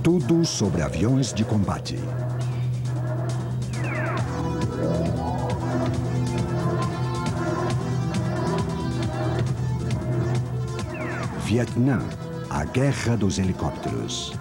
Tudo sobre aviões de combate. Vietnã, a guerra dos helicópteros.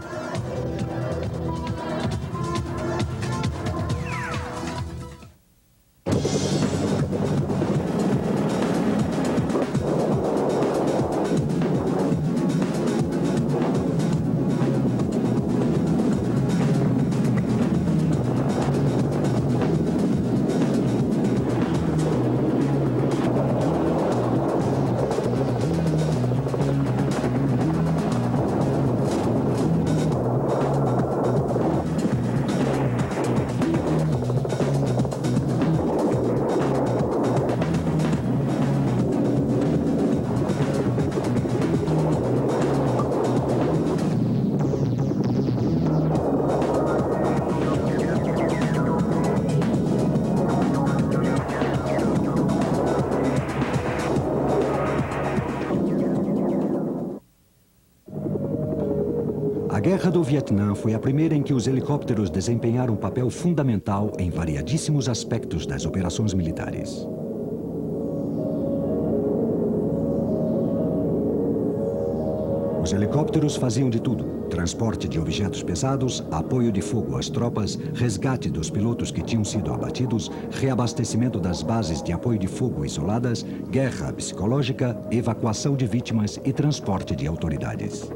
A Guerra do Vietnã foi a primeira em que os helicópteros desempenharam um papel fundamental em variadíssimos aspectos das operações militares. Os helicópteros faziam de tudo: transporte de objetos pesados, apoio de fogo às tropas, resgate dos pilotos que tinham sido abatidos, reabastecimento das bases de apoio de fogo isoladas, guerra psicológica, evacuação de vítimas e transporte de autoridades.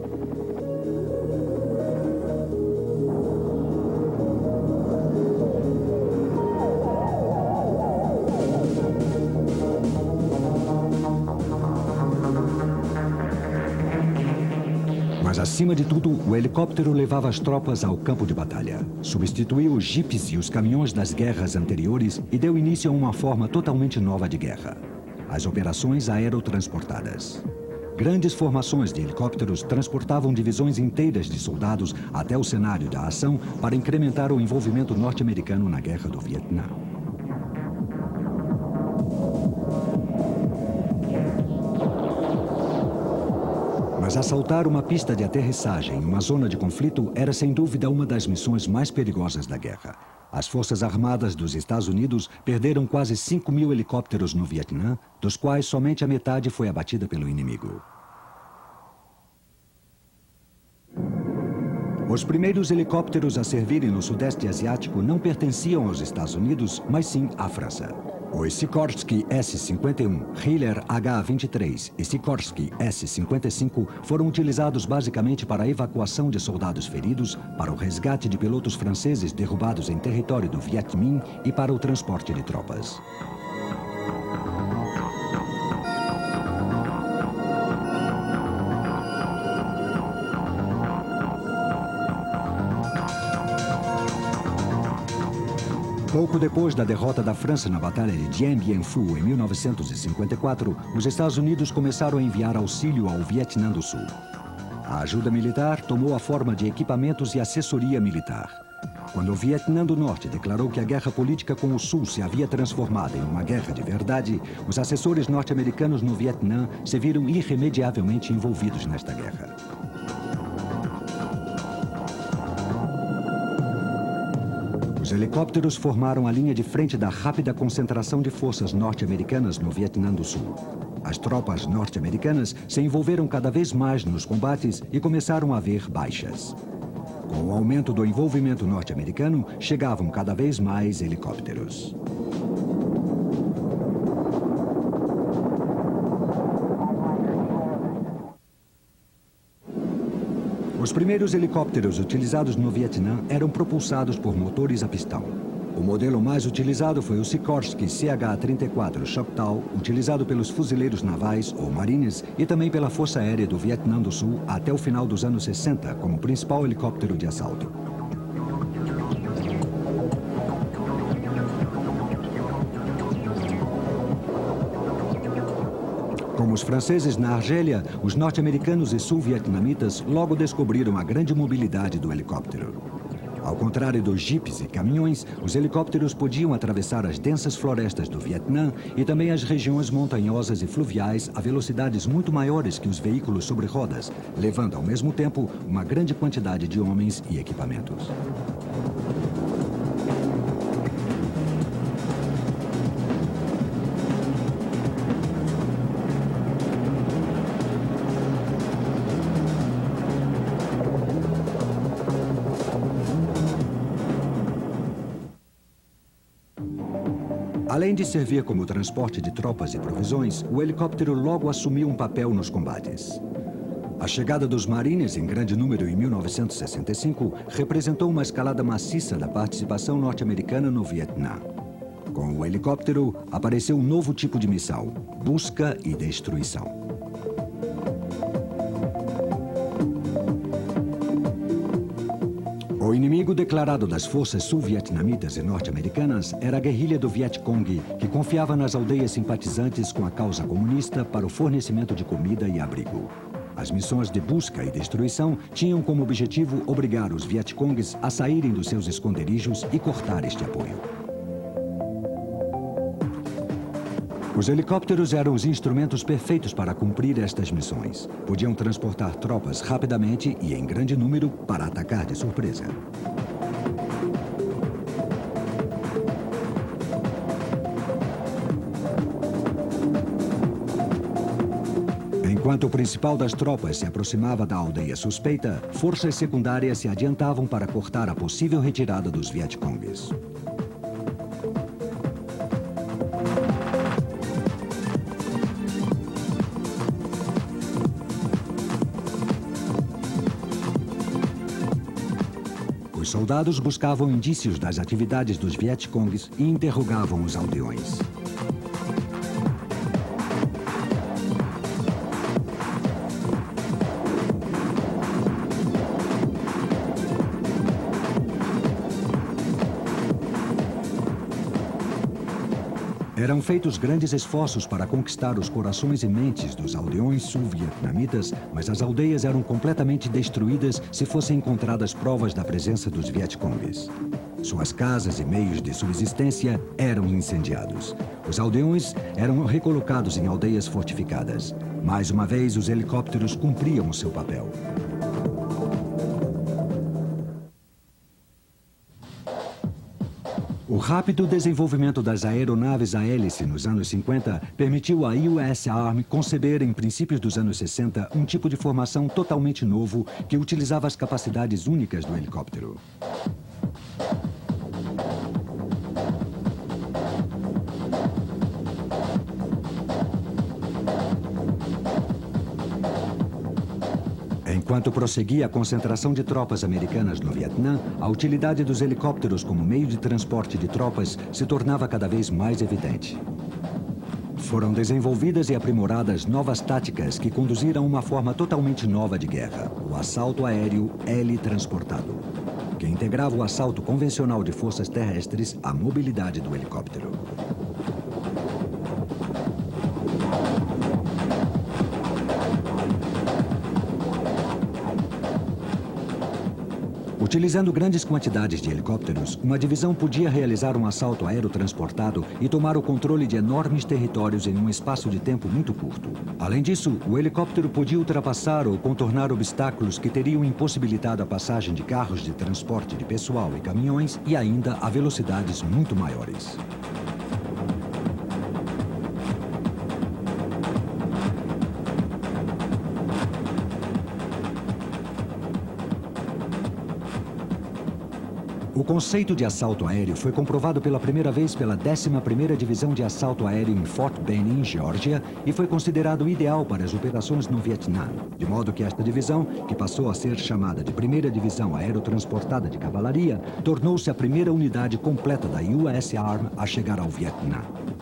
Mas, acima de tudo, o helicóptero levava as tropas ao campo de batalha. Substituiu os jipes e os caminhões das guerras anteriores e deu início a uma forma totalmente nova de guerra: as operações aerotransportadas. Grandes formações de helicópteros transportavam divisões inteiras de soldados até o cenário da ação para incrementar o envolvimento norte-americano na Guerra do Vietnã. Mas assaltar uma pista de aterrissagem em uma zona de conflito era sem dúvida uma das missões mais perigosas da guerra. As Forças Armadas dos Estados Unidos perderam quase 5.000 helicópteros no Vietnã, dos quais somente a metade foi abatida pelo inimigo. Os primeiros helicópteros a servirem no Sudeste Asiático não pertenciam aos Estados Unidos, mas sim à França. Os Sikorsky S-51, Hiller H-23 e Sikorsky S-55 foram utilizados basicamente para a evacuação de soldados feridos, para o resgate de pilotos franceses derrubados em território do Viet Minh e para o transporte de tropas. Pouco depois da derrota da França na Batalha de Dien Bien Phu, em 1954, os Estados Unidos começaram a enviar auxílio ao Vietnã do Sul. A ajuda militar tomou a forma de equipamentos e assessoria militar. Quando o Vietnã do Norte declarou que a guerra política com o Sul se havia transformado em uma guerra de verdade, os assessores norte-americanos no Vietnã se viram irremediavelmente envolvidos nesta guerra. Os helicópteros formaram a linha de frente da rápida concentração de forças norte-americanas no Vietnã do Sul. As tropas norte-americanas se envolveram cada vez mais nos combates e começaram a haver baixas. Com o aumento do envolvimento norte-americano, chegavam cada vez mais helicópteros. Os primeiros helicópteros utilizados no Vietnã eram propulsados por motores a pistão. O modelo mais utilizado foi o Sikorsky CH-34 Choctaw, utilizado pelos fuzileiros navais ou marines e também pela Força Aérea do Vietnã do Sul até o final dos anos 60 como principal helicóptero de assalto. Como os franceses na Argélia, os norte-americanos e sul-vietnamitas logo descobriram a grande mobilidade do helicóptero. Ao contrário dos jipes e caminhões, os helicópteros podiam atravessar as densas florestas do Vietnã e também as regiões montanhosas e fluviais a velocidades muito maiores que os veículos sobre rodas, levando ao mesmo tempo uma grande quantidade de homens e equipamentos. Além de servir como transporte de tropas e provisões, o helicóptero logo assumiu um papel nos combates. A chegada dos Marines em grande número em 1965 representou uma escalada maciça da participação norte-americana no Vietnã. Com o helicóptero, apareceu um novo tipo de missão: busca e destruição. O inimigo declarado das forças sul-vietnamitas e norte-americanas era a guerrilha do Vietcong, que confiava nas aldeias simpatizantes com a causa comunista para o fornecimento de comida e abrigo. As missões de busca e destruição tinham como objetivo obrigar os Vietcongs a saírem dos seus esconderijos e cortar este apoio. Os helicópteros eram os instrumentos perfeitos para cumprir estas missões. Podiam transportar tropas rapidamente e em grande número para atacar de surpresa. Enquanto o principal das tropas se aproximava da aldeia suspeita, forças secundárias se adiantavam para cortar a possível retirada dos Vietcongs. Os soldados buscavam indícios das atividades dos Vietcongs e interrogavam os aldeões. Eram feitos grandes esforços para conquistar os corações e mentes dos aldeões sul-vietnamitas, mas as aldeias eram completamente destruídas se fossem encontradas provas da presença dos Vietcongs. Suas casas e meios de subsistência eram incendiados. Os aldeões eram recolocados em aldeias fortificadas. Mais uma vez, os helicópteros cumpriam o seu papel. O rápido desenvolvimento das aeronaves a hélice nos anos 50 permitiu à US Army conceber, em princípios dos anos 60, um tipo de formação totalmente novo que utilizava as capacidades únicas do helicóptero. Enquanto prosseguia a concentração de tropas americanas no Vietnã, a utilidade dos helicópteros como meio de transporte de tropas se tornava cada vez mais evidente. Foram desenvolvidas e aprimoradas novas táticas que conduziram a uma forma totalmente nova de guerra, o assalto aéreo heli-transportado, que integrava o assalto convencional de forças terrestres à mobilidade do helicóptero. Utilizando grandes quantidades de helicópteros, uma divisão podia realizar um assalto aerotransportado e tomar o controle de enormes territórios em um espaço de tempo muito curto. Além disso, o helicóptero podia ultrapassar ou contornar obstáculos que teriam impossibilitado a passagem de carros de transporte de pessoal e caminhões e ainda a velocidades muito maiores. O conceito de assalto aéreo foi comprovado pela primeira vez pela 11ª Divisão de Assalto Aéreo em Fort Benning, Geórgia, e foi considerado ideal para as operações no Vietnã, de modo que esta divisão, que passou a ser chamada de Primeira Divisão Aerotransportada de Cavalaria, tornou-se a primeira unidade completa da US Army a chegar ao Vietnã.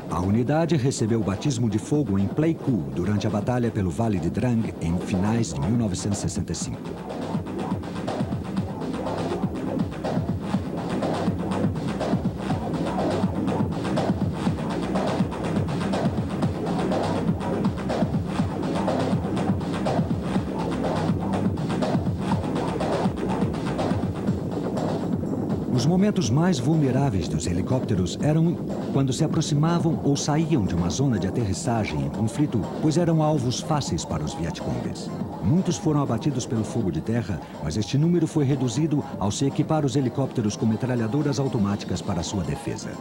A unidade recebeu o batismo de fogo em Pleiku durante a batalha pelo Vale de Drang em finais de 1965. Os momentos mais vulneráveis dos helicópteros eram quando se aproximavam ou saíam de uma zona de aterrissagem em conflito, pois eram alvos fáceis para os Vietcongues. Muitos foram abatidos pelo fogo de terra, mas este número foi reduzido ao se equipar os helicópteros com metralhadoras automáticas para sua defesa.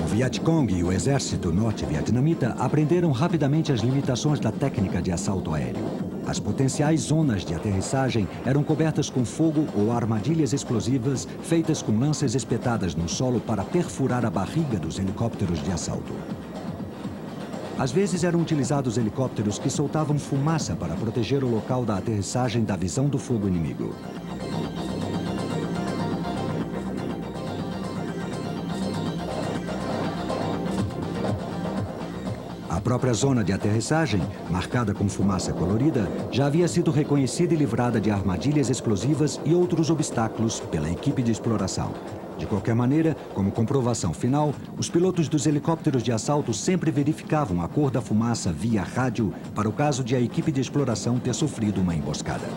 O Vietcong e o exército norte-vietnamita aprenderam rapidamente as limitações da técnica de assalto aéreo. As potenciais zonas de aterrissagem eram cobertas com fogo ou armadilhas explosivas feitas com lanças espetadas no solo para perfurar a barriga dos helicópteros de assalto. Às vezes eram utilizados helicópteros que soltavam fumaça para proteger o local da aterrissagem da visão do fogo inimigo. A própria zona de aterrissagem, marcada com fumaça colorida, já havia sido reconhecida e livrada de armadilhas explosivas e outros obstáculos pela equipe de exploração. De qualquer maneira, como comprovação final, os pilotos dos helicópteros de assalto sempre verificavam a cor da fumaça via rádio para o caso de a equipe de exploração ter sofrido uma emboscada.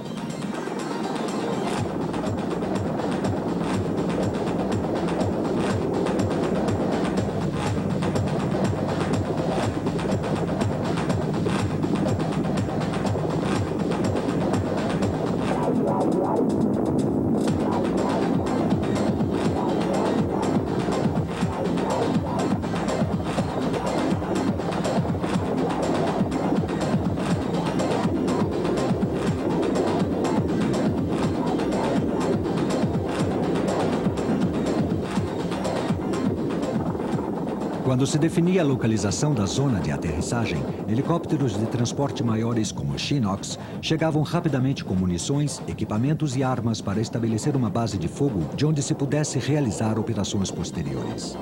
Quando se definia a localização da zona de aterrissagem, helicópteros de transporte maiores como Chinook chegavam rapidamente com munições, equipamentos e armas para estabelecer uma base de fogo de onde se pudesse realizar operações posteriores.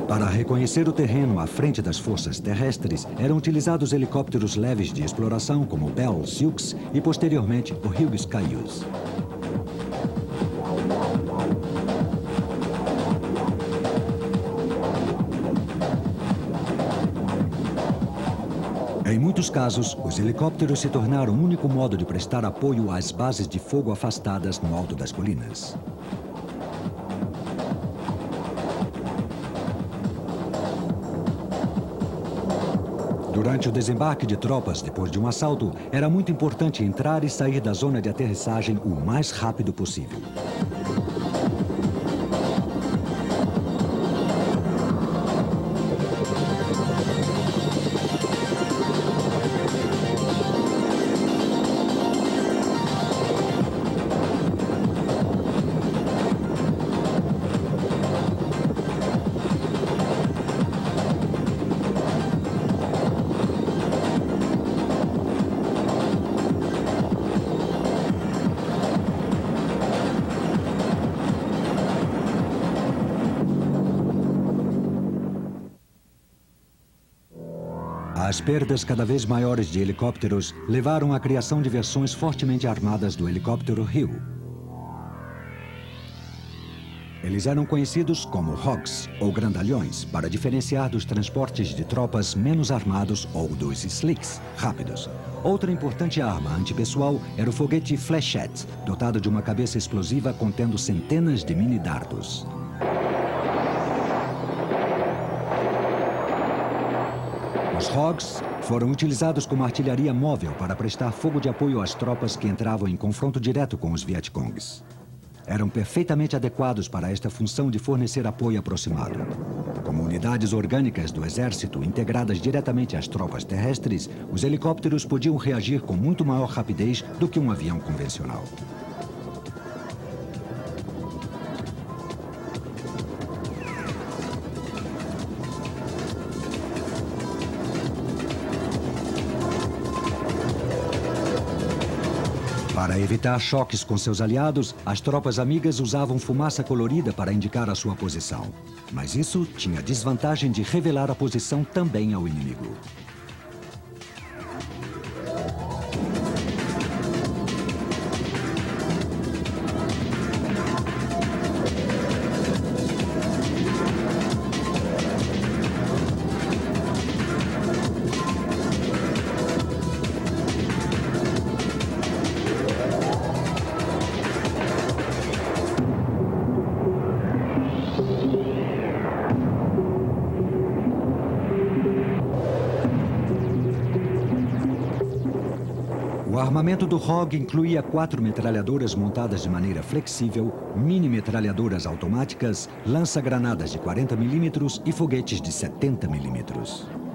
Para reconhecer o terreno à frente das forças terrestres, eram utilizados helicópteros leves de exploração como o Bell Sioux e, posteriormente, o Hughes Cayuse. Em muitos casos, os helicópteros se tornaram o único modo de prestar apoio às bases de fogo afastadas no alto das colinas. Durante o desembarque de tropas depois de um assalto, era muito importante entrar e sair da zona de aterrissagem o mais rápido possível. As perdas cada vez maiores de helicópteros levaram à criação de versões fortemente armadas do helicóptero Hill. Eles eram conhecidos como Hogs, ou grandalhões, para diferenciar dos transportes de tropas menos armados ou dos Slicks, rápidos. Outra importante arma antipessoal era o foguete Flechette, dotado de uma cabeça explosiva contendo centenas de mini-dardos. Os Hogs foram utilizados como artilharia móvel para prestar fogo de apoio às tropas que entravam em confronto direto com os Vietcongs. Eram perfeitamente adequados para esta função de fornecer apoio aproximado. Como unidades orgânicas do exército integradas diretamente às tropas terrestres, os helicópteros podiam reagir com muito maior rapidez do que um avião convencional. Para evitar choques com seus aliados, as tropas amigas usavam fumaça colorida para indicar a sua posição. Mas isso tinha a desvantagem de revelar a posição também ao inimigo. O armamento do ROG incluía 4 metralhadoras montadas de maneira flexível, mini-metralhadoras automáticas, lança-granadas de 40 mm e foguetes de 70 mm.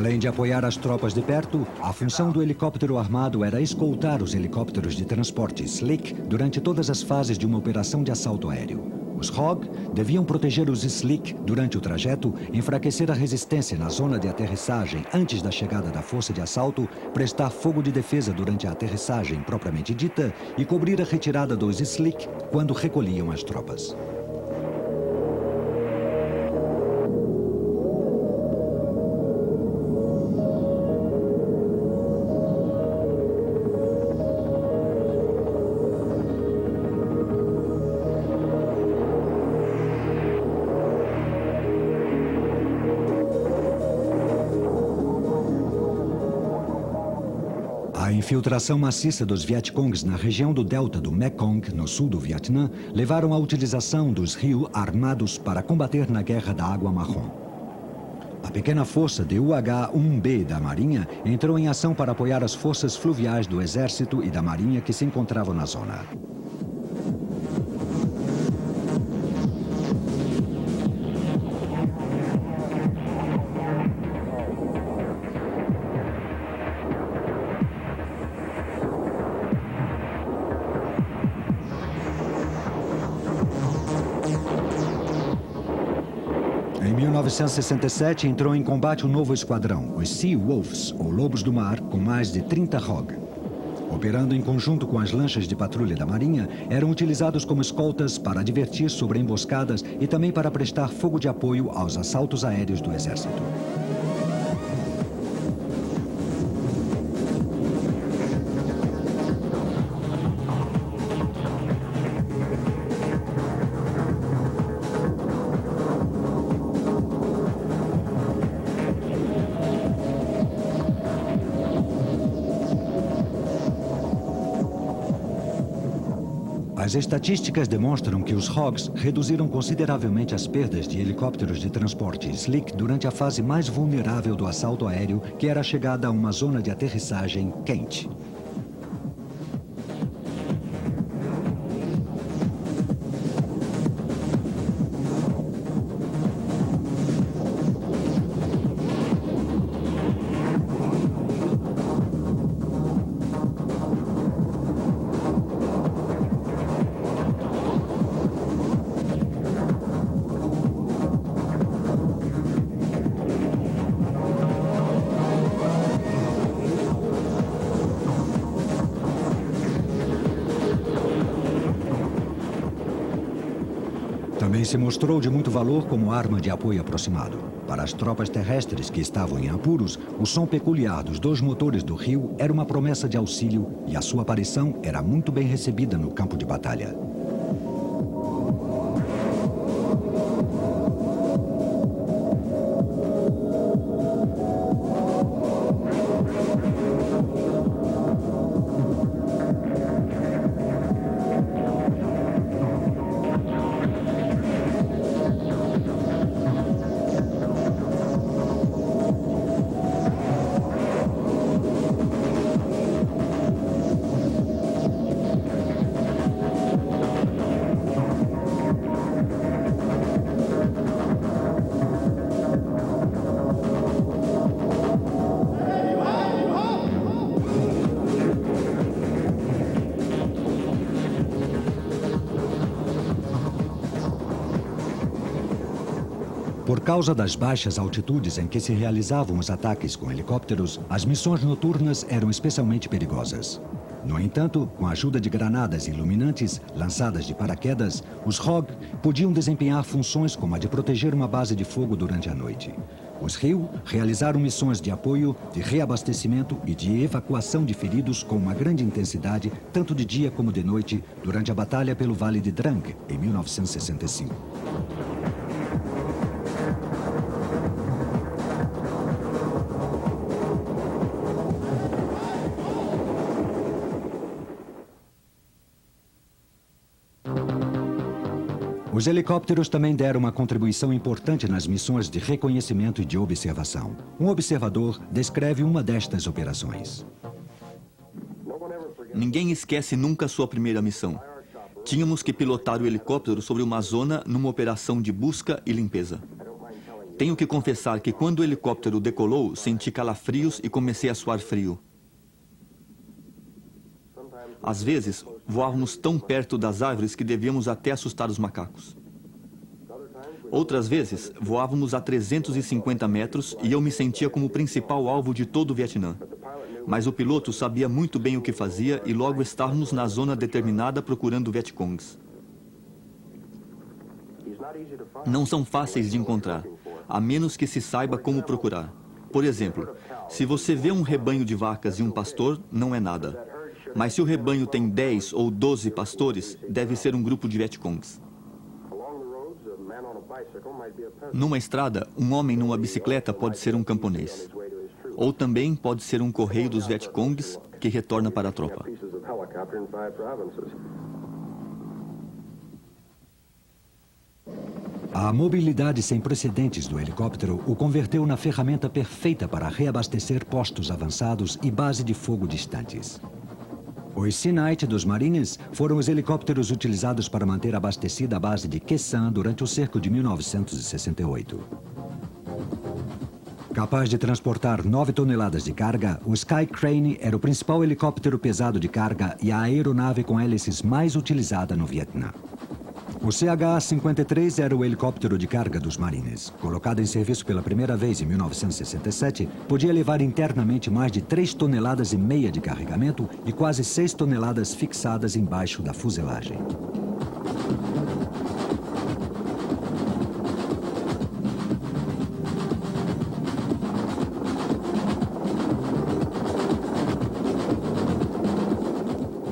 Além de apoiar as tropas de perto, a função do helicóptero armado era escoltar os helicópteros de transporte Slick durante todas as fases de uma operação de assalto aéreo. Os ROG deviam proteger os Slick durante o trajeto, enfraquecer a resistência na zona de aterrissagem antes da chegada da força de assalto, prestar fogo de defesa durante a aterrissagem propriamente dita e cobrir a retirada dos Slick quando recolhiam as tropas. A infiltração maciça dos Vietcongs na região do delta do Mekong, no sul do Vietnã, levaram à utilização dos rios armados para combater na Guerra da Água Marrom. A pequena força de UH-1B da Marinha entrou em ação para apoiar as forças fluviais do Exército e da Marinha que se encontravam na zona. Em 1967, entrou em combate o novo esquadrão, os Sea Wolves, ou Lobos do Mar, com mais de 30 ROG. Operando em conjunto com as lanchas de patrulha da Marinha, eram utilizados como escoltas para advertir sobre emboscadas e também para prestar fogo de apoio aos assaltos aéreos do Exército. As estatísticas demonstram que os ROGs reduziram consideravelmente as perdas de helicópteros de transporte Slick durante a fase mais vulnerável do assalto aéreo, que era a chegada a uma zona de aterrissagem quente. Também se mostrou de muito valor como arma de apoio aproximado. Para as tropas terrestres que estavam em apuros, o som peculiar dos dois motores do rio era uma promessa de auxílio e a sua aparição era muito bem recebida no campo de batalha. Por causa das baixas altitudes em que se realizavam os ataques com helicópteros, as missões noturnas eram especialmente perigosas. No entanto, com a ajuda de granadas iluminantes lançadas de paraquedas, os ROG podiam desempenhar funções como a de proteger uma base de fogo durante a noite. Os RIU realizaram missões de apoio, de reabastecimento e de evacuação de feridos com uma grande intensidade, tanto de dia como de noite, durante a batalha pelo Vale de Drang, em 1965. Os helicópteros também deram uma contribuição importante nas missões de reconhecimento e de observação. Um observador descreve uma destas operações. Ninguém esquece nunca sua primeira missão. Tínhamos que pilotar o helicóptero sobre uma zona numa operação de busca e limpeza. Tenho que confessar que quando o helicóptero decolou, senti calafrios e comecei a suar frio. Às vezes, voávamos tão perto das árvores que devíamos até assustar os macacos. Outras vezes, voávamos a 350 metros e eu me sentia como o principal alvo de todo o Vietnã. Mas o piloto sabia muito bem o que fazia e logo estávamos na zona determinada procurando Vietcongs. Não são fáceis de encontrar, a menos que se saiba como procurar. Por exemplo, se você vê um rebanho de vacas e um pastor, não é nada. Mas se o rebanho tem 10 ou 12 pastores, deve ser um grupo de Vietcongs. Numa estrada, um homem numa bicicleta pode ser um camponês. Ou também pode ser um correio dos Vietcongs que retorna para a tropa. A mobilidade sem precedentes do helicóptero o converteu na ferramenta perfeita para reabastecer postos avançados e base de fogo distantes. Os Sea Knight dos Marines foram os helicópteros utilizados para manter abastecida a base de Khe Sanh durante o cerco de 1968. Capaz de transportar 9 toneladas de carga, o Sky Crane era o principal helicóptero pesado de carga e a aeronave com hélices mais utilizada no Vietnã. O CH-53 era o helicóptero de carga dos Marines. Colocado em serviço pela primeira vez em 1967, podia levar internamente mais de 3,5 toneladas de carregamento e quase 6 toneladas fixadas embaixo da fuselagem.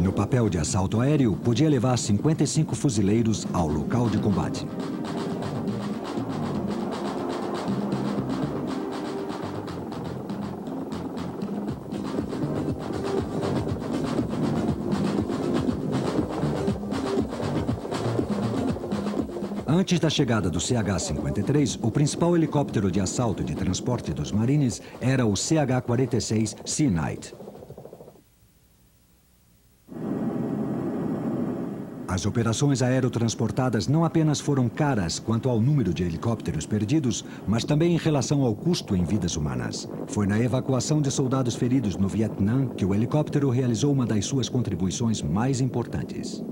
No papel de assalto aéreo, podia levar 55 fuzileiros ao local de combate. Antes da chegada do CH-53, o principal helicóptero de assalto e de transporte dos Marines era o CH-46 Sea Knight. As operações aerotransportadas não apenas foram caras quanto ao número de helicópteros perdidos, mas também em relação ao custo em vidas humanas. Foi na evacuação de soldados feridos no Vietnã que o helicóptero realizou uma das suas contribuições mais importantes.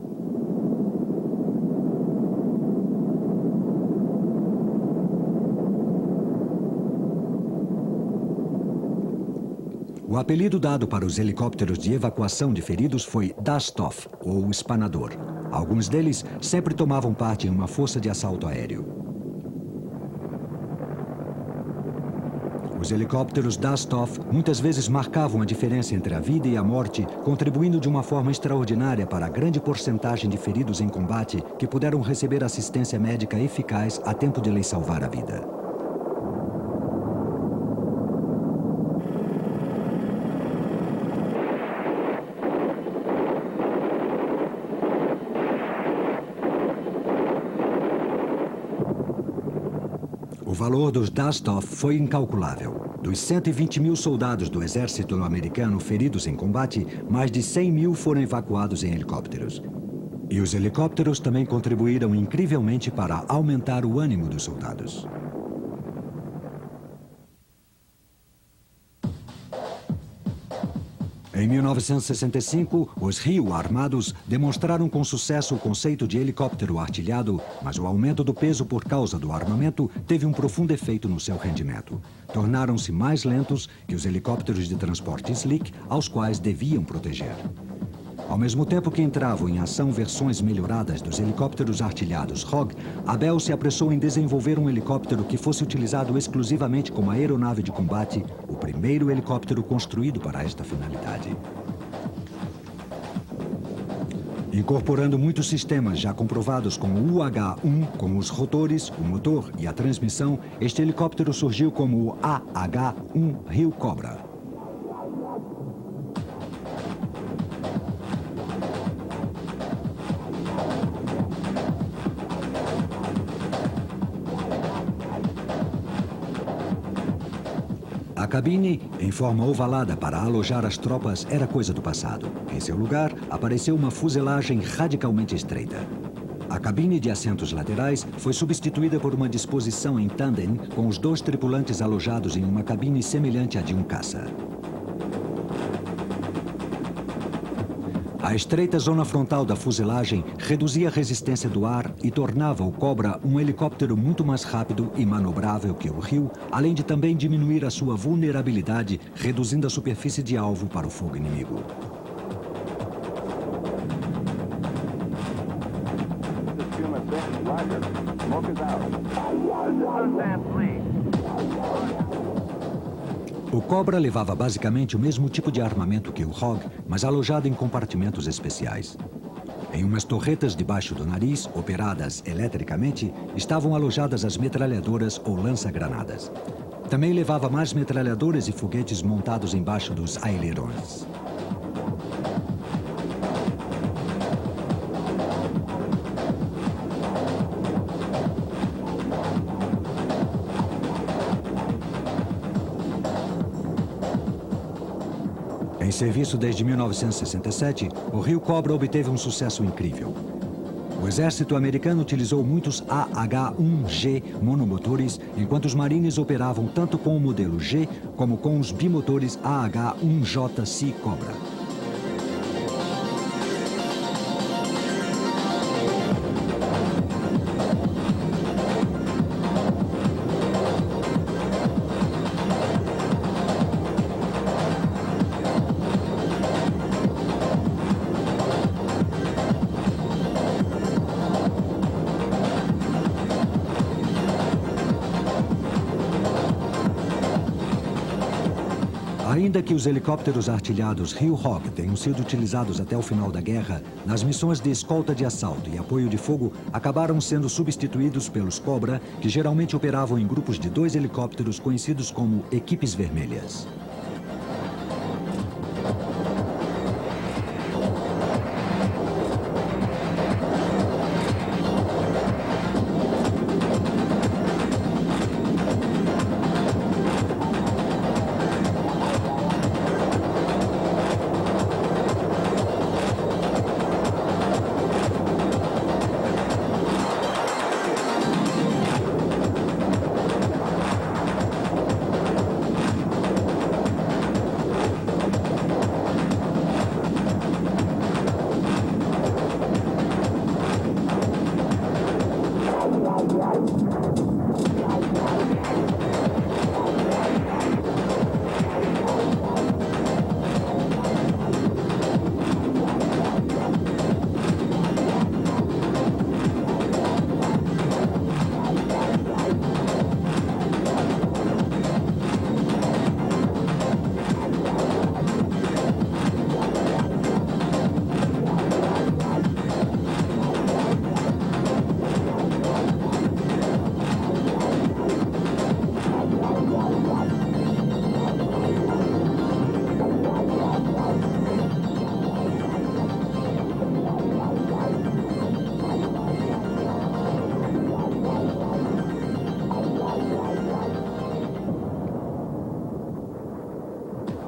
O apelido dado para os helicópteros de evacuação de feridos foi Dust-Off, ou espanador. Alguns deles sempre tomavam parte em uma força de assalto aéreo. Os helicópteros Dusthoff muitas vezes marcavam a diferença entre a vida e a morte, contribuindo de uma forma extraordinária para a grande porcentagem de feridos em combate que puderam receber assistência médica eficaz a tempo de lhes salvar a vida. O valor dos Dusthoff foi incalculável. Dos 120 mil soldados do exército americano feridos em combate, mais de 100 mil foram evacuados em helicópteros. E os helicópteros também contribuíram incrivelmente para aumentar o ânimo dos soldados. Em 1965, os Rio Armados demonstraram com sucesso o conceito de helicóptero artilhado, mas o aumento do peso por causa do armamento teve um profundo efeito no seu rendimento. Tornaram-se mais lentos que os helicópteros de transporte Slick, aos quais deviam proteger. Ao mesmo tempo que entravam em ação versões melhoradas dos helicópteros artilhados Hog, a Bell se apressou em desenvolver um helicóptero que fosse utilizado exclusivamente como aeronave de combate, o primeiro helicóptero construído para esta finalidade. Incorporando muitos sistemas já comprovados com o UH-1, como os rotores, o motor e a transmissão, este helicóptero surgiu como o AH-1 Rio Cobra. A cabine, em forma ovalada para alojar as tropas, era coisa do passado. Em seu lugar, apareceu uma fuselagem radicalmente estreita. A cabine de assentos laterais foi substituída por uma disposição em tandem, com os dois tripulantes alojados em uma cabine semelhante à de um caça. A estreita zona frontal da fuselagem reduzia a resistência do ar e tornava o Cobra um helicóptero muito mais rápido e manobrável que o Rio, além de também diminuir a sua vulnerabilidade, reduzindo a superfície de alvo para o fogo inimigo. O Cobra levava basicamente o mesmo tipo de armamento que o Hog, mas alojado em compartimentos especiais. Em umas torretas debaixo do nariz, operadas eletricamente, estavam alojadas as metralhadoras ou lança-granadas. Também levava mais metralhadoras e foguetes montados embaixo dos ailerons. Em serviço desde 1967, o Rio Cobra obteve um sucesso incrível. O exército americano utilizou muitos AH-1G monomotores, enquanto os marines operavam tanto com o modelo G como com os bimotores AH-1JC Cobra. Ainda que os helicópteros artilhados Rio Hog tenham sido utilizados até o final da guerra, nas missões de escolta de assalto e apoio de fogo, acabaram sendo substituídos pelos Cobra, que geralmente operavam em grupos de 2 helicópteros conhecidos como equipes vermelhas.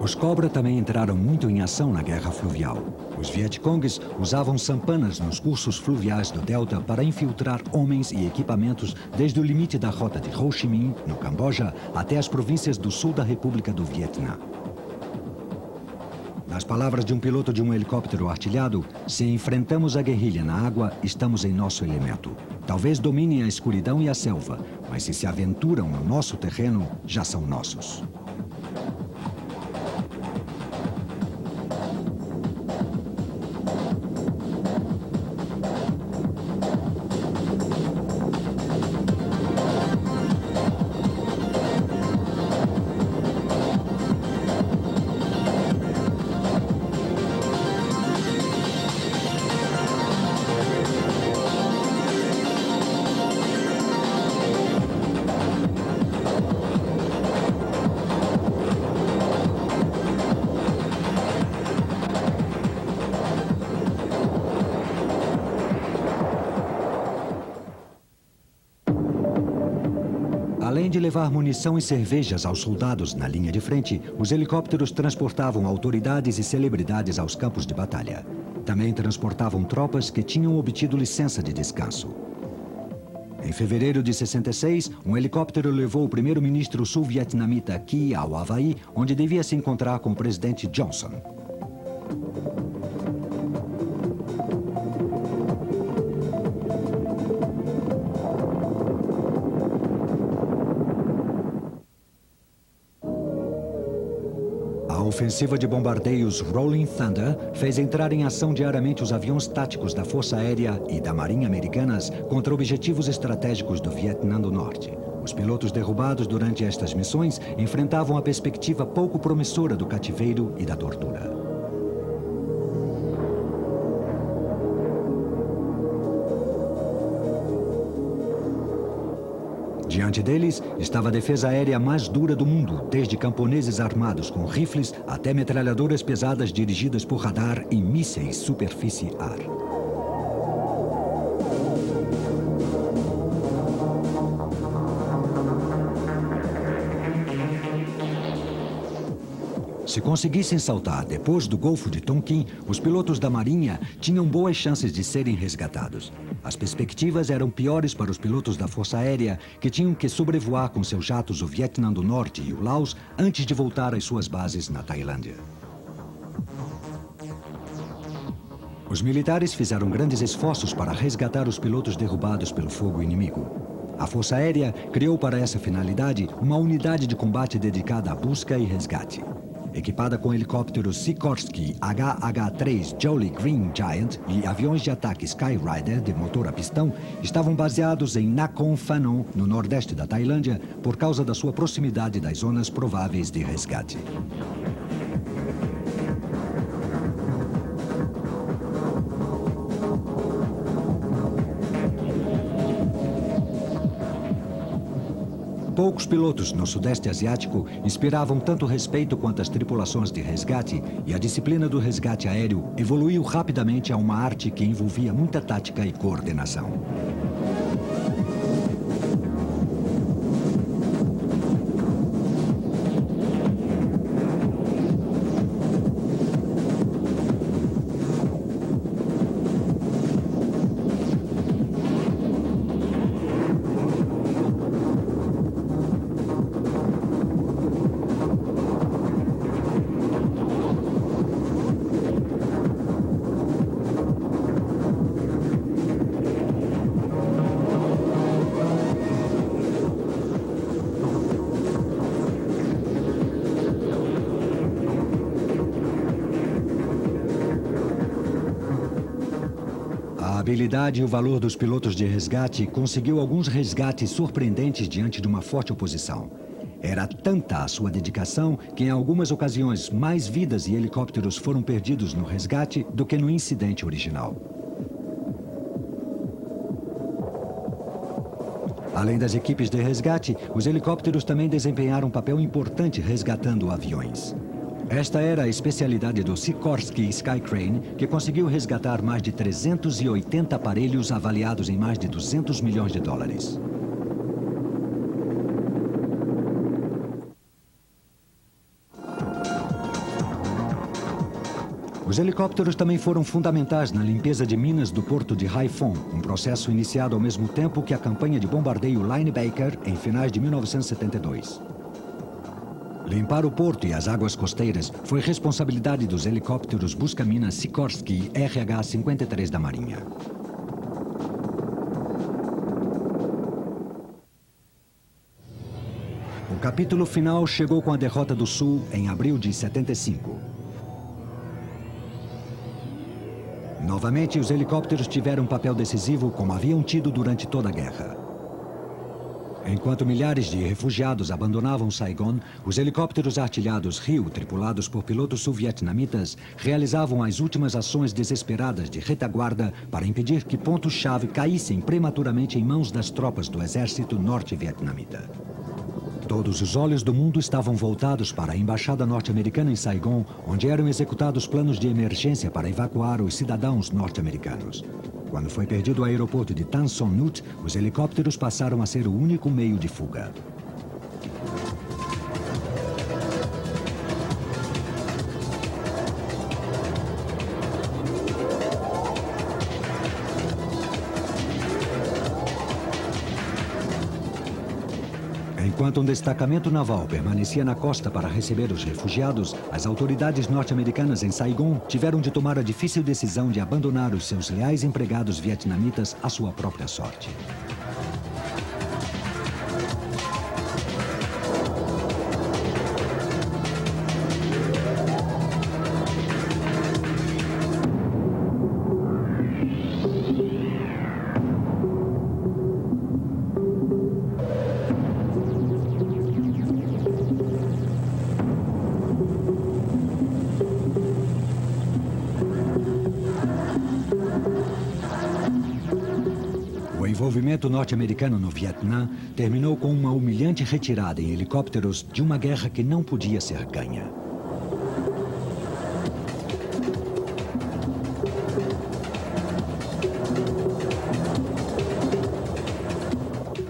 Os Cobra também entraram muito em ação na guerra fluvial. Os Vietcongues usavam sampanas nos cursos fluviais do Delta para infiltrar homens e equipamentos desde o limite da rota de Ho Chi Minh, no Camboja, até as províncias do sul da República do Vietnã. Nas palavras de um piloto de um helicóptero artilhado, se enfrentamos a guerrilha na água, estamos em nosso elemento. Talvez dominem a escuridão e a selva, mas se aventuram no nosso terreno, já são nossos. Além de levar munição e cervejas aos soldados na linha de frente, os helicópteros transportavam autoridades e celebridades aos campos de batalha. Também transportavam tropas que tinham obtido licença de descanso. Em fevereiro de 66, um helicóptero levou o primeiro-ministro sul-vietnamita Ky ao Havaí, onde devia se encontrar com o presidente Johnson. A ofensiva de bombardeios Rolling Thunder fez entrar em ação diariamente os aviões táticos da Força Aérea e da Marinha Americanas contra objetivos estratégicos do Vietnã do Norte. Os pilotos derrubados durante estas missões enfrentavam a perspectiva pouco promissora do cativeiro e da tortura. Diante deles estava a defesa aérea mais dura do mundo, desde camponeses armados com rifles até metralhadoras pesadas dirigidas por radar e mísseis superfície-ar. Se conseguissem saltar depois do Golfo de Tonkin, os pilotos da Marinha tinham boas chances de serem resgatados. As perspectivas eram piores para os pilotos da Força Aérea, que tinham que sobrevoar com seus jatos o Vietnã do Norte e o Laos antes de voltar às suas bases na Tailândia. Os militares fizeram grandes esforços para resgatar os pilotos derrubados pelo fogo inimigo. A Força Aérea criou para essa finalidade uma unidade de combate dedicada à busca e resgate. Equipada com helicópteros Sikorsky HH-3 Jolly Green Giant e aviões de ataque Skyrider de motor a pistão, estavam baseados em Nakhon Phanom, no nordeste da Tailândia, por causa da sua proximidade das zonas prováveis de resgate. Poucos pilotos no Sudeste Asiático inspiravam tanto respeito quanto as tripulações de resgate, e a disciplina do resgate aéreo evoluiu rapidamente a uma arte que envolvia muita tática e coordenação. A habilidade e o valor dos pilotos de resgate conseguiu alguns resgates surpreendentes diante de uma forte oposição. Era tanta a sua dedicação que, em algumas ocasiões, mais vidas e helicópteros foram perdidos no resgate do que no incidente original. Além das equipes de resgate, os helicópteros também desempenharam um papel importante resgatando aviões. Esta era a especialidade do Sikorsky Skycrane, que conseguiu resgatar mais de 380 aparelhos avaliados em mais de 200 milhões de dólares. Os helicópteros também foram fundamentais na limpeza de minas do porto de Haiphong, um processo iniciado ao mesmo tempo que a campanha de bombardeio Linebacker em finais de 1972. Limpar o porto e as águas costeiras foi responsabilidade dos helicópteros busca-minas Sikorsky RH-53 da Marinha. O capítulo final chegou com a derrota do Sul em abril de 75. Novamente, os helicópteros tiveram um papel decisivo como haviam tido durante toda a guerra. Enquanto milhares de refugiados abandonavam Saigon, os helicópteros artilhados Hill, tripulados por pilotos sul-vietnamitas, realizavam as últimas ações desesperadas de retaguarda para impedir que pontos-chave caíssem prematuramente em mãos das tropas do exército norte-vietnamita. Todos os olhos do mundo estavam voltados para a embaixada norte-americana em Saigon, onde eram executados planos de emergência para evacuar os cidadãos norte-americanos. Quando foi perdido o aeroporto de Tan Son Nhut, os helicópteros passaram a ser o único meio de fuga. Enquanto um destacamento naval permanecia na costa para receber os refugiados, as autoridades norte-americanas em Saigon tiveram de tomar a difícil decisão de abandonar os seus leais empregados vietnamitas à sua própria sorte. O envolvimento norte-americano no Vietnã terminou com uma humilhante retirada em helicópteros de uma guerra que não podia ser ganha.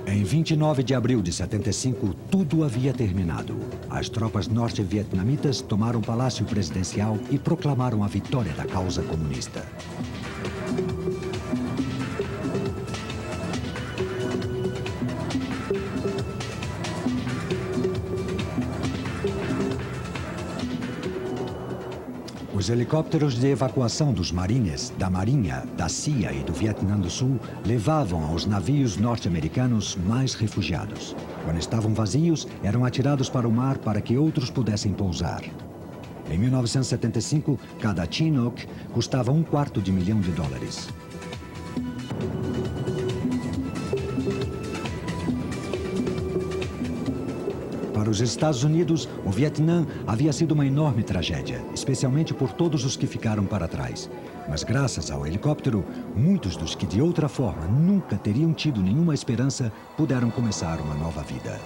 Em 29 de abril de 75, tudo havia terminado. As tropas norte-vietnamitas tomaram o Palácio Presidencial e proclamaram a vitória da causa comunista. Os helicópteros de evacuação dos Marines, da Marinha, da CIA e do Vietnã do Sul levavam aos navios norte-americanos mais refugiados. Quando estavam vazios, eram atirados para o mar para que outros pudessem pousar. Em 1975, cada Chinook custava $250 milhão. Para os Estados Unidos, o Vietnã havia sido uma enorme tragédia, especialmente por todos os que ficaram para trás. Mas graças ao helicóptero, muitos dos que de outra forma nunca teriam tido nenhuma esperança puderam começar uma nova vida.